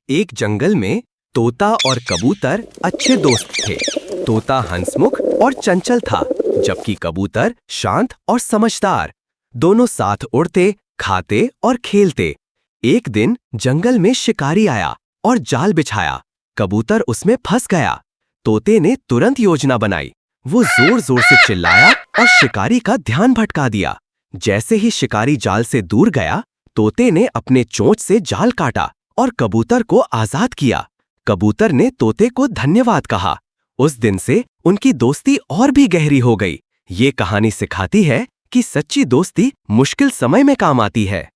एक जंगल में तोता और कबूतर अच्छे दोस्त थे। तोता हंसमुख और चंचल था, जबकि कबूतर शांत और समझदार। दोनों साथ उड़ते, खाते और खेलते। एक दिन जंगल में शिकारी आया और जाल बिछाया। कबूतर उसमें फंस गया। तोते ने तुरंत योजना बनाई। वो जोर जोर से चिल्लाया और शिकारी का ध्यान भटका दिया। जैसे ही शिकारी जाल से दूर गया, तोते ने अपने चोंच से जाल काटा और कबूतर को आजाद किया। कबूतर ने तोते को धन्यवाद कहा। उस दिन से उनकी दोस्ती और भी गहरी हो गई। ये कहानी सिखाती है कि सच्ची दोस्ती मुश्किल समय में काम आती है।